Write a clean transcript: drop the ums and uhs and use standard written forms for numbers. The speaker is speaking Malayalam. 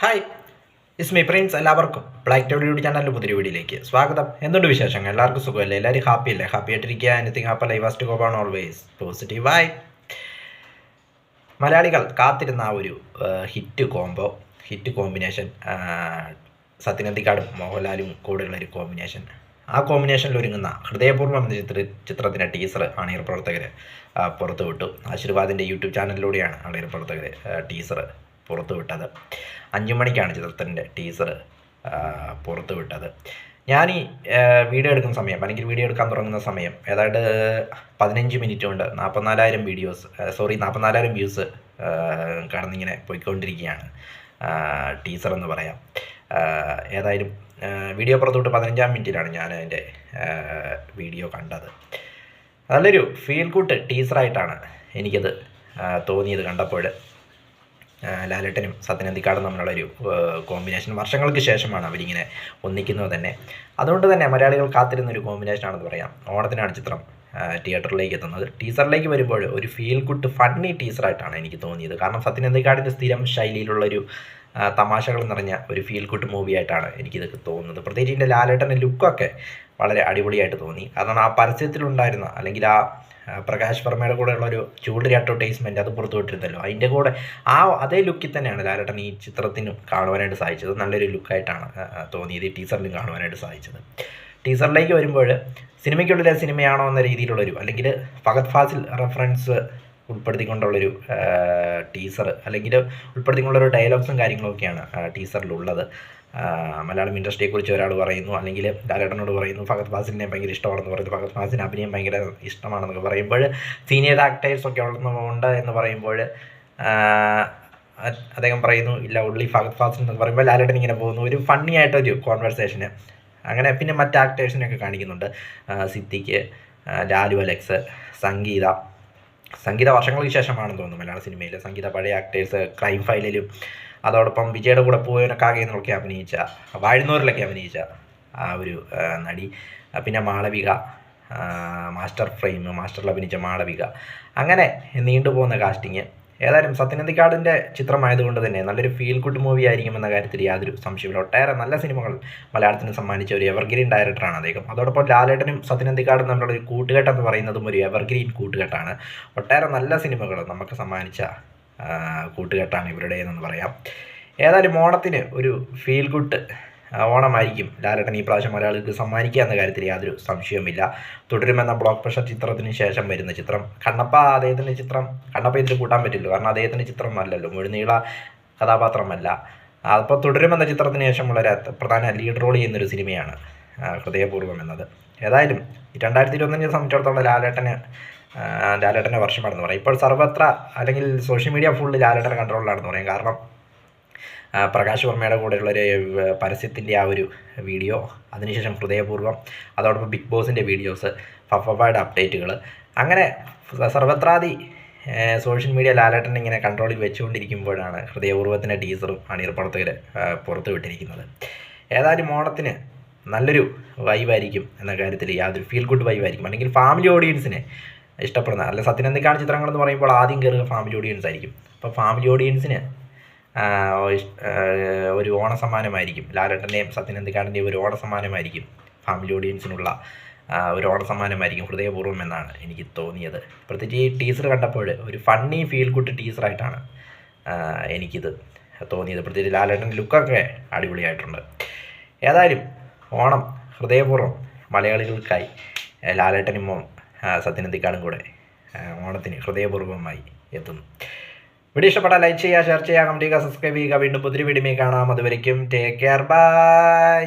Hi is me Prince. എല്ലാവർക്കും ബ്ലാക്ക് ടോഡ് യൂട്യൂബ് ചാനലിൻ്റെ പുതിയ വീഡിയോയിലേക്ക് സ്വാഗതം. എന്തുണ്ട് വിശേഷങ്ങൾ? എല്ലാവർക്കും സുഖമല്ലേ? എല്ലാവരും ഹാപ്പി അല്ലേ? ഹാപ്പി ആയിട്ടിരിക്കുക. Anything happy life has to go on always positive ആയി. മലയാളികൾ കാത്തിരുന്ന ആ ഒരു ഹിറ്റ് കോമ്പിനേഷൻ, സത്യനന്ദിക്കാടും മോഹൻലാലും കൂടെയുള്ളൊരു കോമ്പിനേഷൻ. ആ കോമ്പിനേഷനിൽ ഒരുങ്ങുന്ന ഹൃദയപൂർവ്വം എന്ന ചിത്രത്തിൻ്റെ ടീസർ അണിയർ പ്രവർത്തകർ പുറത്തുവിട്ടു. ആശീർവാദിൻ്റെ യൂട്യൂബ് ചാനലിലൂടെയാണ് അണിയർ പ്രവർത്തകർ ടീസർ പുറത്തുവിട്ടത്. 5 മണിക്കാണ് ചിത്രത്തിൻ്റെ ടീസർ പുറത്തുവിട്ടത്. ഞാൻ ഈ വീഡിയോ എടുക്കുന്ന സമയം, അല്ലെങ്കിൽ വീഡിയോ എടുക്കാൻ തുടങ്ങുന്ന സമയം, ഏതാണ്ട് 15 മിനിറ്റ് കൊണ്ട് 44,000 വ്യൂസ് കടന്നിങ്ങനെ പോയിക്കൊണ്ടിരിക്കുകയാണ് ടീസർ എന്ന് പറയാം. ഏതായാലും വീഡിയോ പുറത്തുവിട്ട് 15-ാം മിനിറ്റിലാണ് ഞാൻ അതിൻ്റെ വീഡിയോ കണ്ടത്. നല്ലൊരു ഫീൽ ഗുഡ് ടീസറായിട്ടാണ് എനിക്കത് തോന്നിയത് കണ്ടപ്പോൾ. ലാലേട്ടനും സത്യനന്ദിക്കാടും തമ്മിലുള്ളൊരു കോമ്പിനേഷൻ വർഷങ്ങൾക്ക് ശേഷമാണ് അവരിങ്ങനെ ഒന്നിക്കുന്നത് തന്നെ. അതുകൊണ്ട് തന്നെ മലയാളികൾ കാത്തിരുന്നൊരു കോമ്പിനേഷനാണെന്ന് പറയാം. ഓണത്തിനാണ് ചിത്രം തിയേറ്ററിലേക്ക് എത്തുന്നത്. ടീസറിലേക്ക് വരുമ്പോൾ ഒരു ഫീൽ ഗുഡ് ഫണ്ണി ടീസറായിട്ടാണ് എനിക്ക് തോന്നിയത്. കാരണം സത്യനന്ദിക്കാടിൻ്റെ സ്ഥിരം ശൈലിയിലുള്ളൊരു തമാശകൾ നിറഞ്ഞ ഒരു ഫീൽ ഗുഡ് മൂവിയായിട്ടാണ് എനിക്കിതൊക്കെ തോന്നുന്നത്. പ്രത്യേകിച്ച് ഇതിൻ്റെ ലാലേട്ടൻ്റെ ലുക്കൊക്കെ വളരെ അടിപൊളിയായിട്ട് തോന്നി. കാരണം ആ പരസ്യത്തിലുണ്ടായിരുന്ന, അല്ലെങ്കിൽ ആ പ്രകാശ് വർമ്മയുടെ കൂടെയുള്ളൊരു ചൂടൊരു അഡ്വർടൈസ്മെൻറ്റ് അത് പുറത്തുവിട്ടിരുന്നല്ലോ, അതിൻ്റെ കൂടെ അതേ ലുക്കിൽ തന്നെയാണ് ലാലേട്ടൻ ഈ ചിത്രത്തിനും കാണുവാനായിട്ട് സാധിച്ചത്. നല്ലൊരു ലുക്കായിട്ടാണ് തോന്നിയത് ഈ ടീസറിലും കാണുവാനായിട്ട് സാധിച്ചത്. ടീസറിലേക്ക് വരുമ്പോൾ സിനിമയ്ക്കുള്ളിലെ സിനിമയാണോ എന്ന രീതിയിലുള്ളൊരു, അല്ലെങ്കിൽ ഫഹദ് ഫാസിൽ റെഫറൻസ് ഉൾപ്പെടുത്തിക്കൊണ്ടുള്ളൊരു ടീസർ, അല്ലെങ്കിൽ ഉൾപ്പെടുത്തിക്കൊണ്ടുള്ളൊരു ഡയലോഗ്സും കാര്യങ്ങളൊക്കെയാണ് ടീസറിലുള്ളത്. മലയാളം ഇൻഡസ്ട്രിയെക്കുറിച്ച് ഒരാൾ പറയുന്നു, അല്ലെങ്കിൽ ലാലേട്ടനോട് പറയുന്നു ഫഹദ് ഫാസിലിനെ ഭയങ്കര ഇഷ്ടമാണെന്ന് പറയുന്നു, ഫഹദ് ഫാസിലിന് അഭിനയം ഭയങ്കര ഇഷ്ടമാണെന്നൊക്കെ പറയുമ്പോൾ, സീനിയർ ആക്ടേഴ്സൊക്കെ ഉണ്ട് എന്ന് പറയുമ്പോൾ അദ്ദേഹം പറയുന്നു ഇല്ല ഉള്ളി ഫഹദ് ഫാസിൽ എന്ന് പറയുമ്പോൾ ലാലേട്ടൻ ഇങ്ങനെ പോകുന്നു. ഒരു ഫണ്ണി ആയിട്ടൊരു കോൺവെർസേഷന്. അങ്ങനെ പിന്നെ മറ്റ് ആക്ടേഴ്സിനെയൊക്കെ കാണിക്കുന്നുണ്ട്. സിദ്ദിഖ്, ലാലു അലക്സ്, സംഗീത വർഷങ്ങൾക്ക് ശേഷമാണെന്ന് തോന്നുന്നു മലയാള സിനിമയിൽ. സംഗീത പഴയ ആക്ടേഴ്സ്, ക്രൈം ഫയലിലും അതോടൊപ്പം വിജയുടെ കൂടെ പൂവനക്കാകെന്നൊക്കെ അഭിനയിച്ച, വാഴുന്നൂരിലൊക്കെ അഭിനയിച്ച ആ ഒരു നടി. പിന്നെ മാളവിക, മാസ്റ്ററിൽ അഭിനയിച്ച മാളവിക. അങ്ങനെ നീണ്ടുപോകുന്ന കാസ്റ്റിങ്. ഏതായാലും സത്യനന്ദിക്കാടിൻ്റെ ചിത്രമായതുകൊണ്ട് തന്നെ നല്ലൊരു ഫീൽ ഗുഡ് മൂവി ആയിരിക്കുമെന്ന കാര്യത്തിൽ യാതൊരു സംശയമില്ല. ഒട്ടേറെ നല്ല സിനിമകൾ മലയാളത്തിന് സമ്മാനിച്ച ഒരു എവർഗ്രീൻ ഡയറക്ടറാണ് അദ്ദേഹം. അതോടൊപ്പം ലാലേട്ടനും സത്യനന്ദിക്കാടും തമ്മിലുള്ള ഒരു കൂട്ടുകെട്ടെന്ന് പറയുന്നതും ഒരു എവർഗ്രീൻ കൂട്ടുകെട്ടാണ്. ഒട്ടേറെ നല്ല സിനിമകൾ നമുക്ക് സമ്മാനിച്ച കൂട്ടുകെട്ടാണ് ഇവരുടേതെന്ന് പറയാം. ഏതായാലും ഓണത്തിന് ഒരു ഫീൽ ഗുഡ് ഓണമായിരിക്കും ലാലേട്ടൻ ഈ പ്രാവശ്യം മലയാളികൾക്ക് സമ്മാനിക്കുക എന്ന കാര്യത്തിൽ യാതൊരു സംശയവുമില്ല. തുടരുമെന്ന ബ്ലോക്ക് ബസ്റ്റർ ചിത്രത്തിന് ശേഷം വരുന്ന ചിത്രം കണ്ണപ്പ ഇതിൽ കൂട്ടാൻ പറ്റില്ല, കാരണം അദ്ദേഹത്തിൻ്റെ ചിത്രം അല്ലല്ലോ, മുഴുനീള കഥാപാത്രമല്ല. അപ്പോൾ തുടരുമെന്ന ചിത്രത്തിന് ശേഷമുള്ള പ്രധാന ലീഡ് റോൾ ചെയ്യുന്നൊരു സിനിമയാണ് ഹൃദയപൂർവ്വം എന്നത്. ഏതായാലും 2025 സംബന്ധിച്ചിടത്തോളം ലാലേട്ടൻ്റെ വർഷമാണെന്ന് പറയാം. ഇപ്പോൾ സർവത്ര, അല്ലെങ്കിൽ സോഷ്യൽ മീഡിയ ഫുള്ള് ലാലേട്ടൻ്റെ കൺട്രോളിലാണെന്ന് പറയാം. കാരണം പ്രകാശ് വർമ്മയുടെ കൂടെയുള്ളൊരു പരസ്യത്തിൻ്റെ ആ ഒരു വീഡിയോ, അതിനുശേഷം ഹൃദയപൂർവ്വം, അതോടൊപ്പം ബിഗ് ബോസിൻ്റെ വീഡിയോസ്, ഫഫയുടെ അപ്ഡേറ്റുകൾ, അങ്ങനെ സർവത്രാദി സോഷ്യൽ മീഡിയ ലാലേട്ടൻ ഇങ്ങനെ കൺട്രോളിൽ വെച്ചുകൊണ്ടിരിക്കുമ്പോഴാണ് ഹൃദയപൂർവ്വത്തിൻ്റെ ടീസറും അണിയർ പ്രവർത്തകർ പുറത്തുവിട്ടിരിക്കുന്നത്. ഏതായാലും ഓണത്തിന് നല്ലൊരു വൈബായിരിക്കും എന്ന കാര്യത്തിൽ യാതൊരു ഫീൽ ഗുഡ് വൈബായിരിക്കും. അല്ലെങ്കിൽ ഫാമിലി ഓഡിയൻസിനെ ഇഷ്ടപ്പെടുന്ന, അല്ല സത്യനന്ദിക്കാട് ചിത്രങ്ങളെന്ന് പറയുമ്പോൾ ആദ്യം കയറുക ഫാമിലി ഓഡിയൻസ് ആയിരിക്കും. അപ്പോൾ ഫാമിലി ഓഡിയൻസിന് ഒരു ഓണസമ്മാനമായിരിക്കും ലാലേട്ടൻ്റെയും സത്യനന്ദിക്കാടിൻ്റെയും ഒരു ഓണസമ്മാനമായിരിക്കും, ഫാമിലി ഓഡിയൻസിനുള്ള ഒരു ഓണസമ്മാനമായിരിക്കും ഹൃദയപൂർവ്വം എന്നാണ് എനിക്ക് തോന്നിയത്. പ്രത്യേകിച്ച് ഈ ടീസർ കണ്ടപ്പോൾ ഒരു ഫണ്ണി ഫീൽ ഗുഡ് ടീസറായിട്ടാണ് എനിക്കിത് തോന്നിയത്. പ്രത്യേകിച്ച് ലാലേട്ടൻ്റെ ലുക്കൊക്കെ അടിപൊളിയായിട്ടുണ്ട്. ഏതായാലും ഓണം ഹൃദയപൂർവ്വം മലയാളികൾക്കായി ലാലേട്ടനും സത്യനന്ദിക്കാടും കൂടെ ഓണത്തിന് ഹൃദയപൂർവ്വമായി എത്തുന്നു. വീഡിയോ ഇഷ്ടപ്പെട്ടാൽ ലൈക്ക് ചെയ്യുക, ഷെയർ ചെയ്യുക, കമൻറ്റ് ചെയ്യുക, സബ്സ്ക്രൈബ് ചെയ്യുക. വീണ്ടും പുതിയ വീഡിയോയിൽ കാണാം. അതുവരയ്ക്കും ടേക്ക് കെയർ, ബൈ.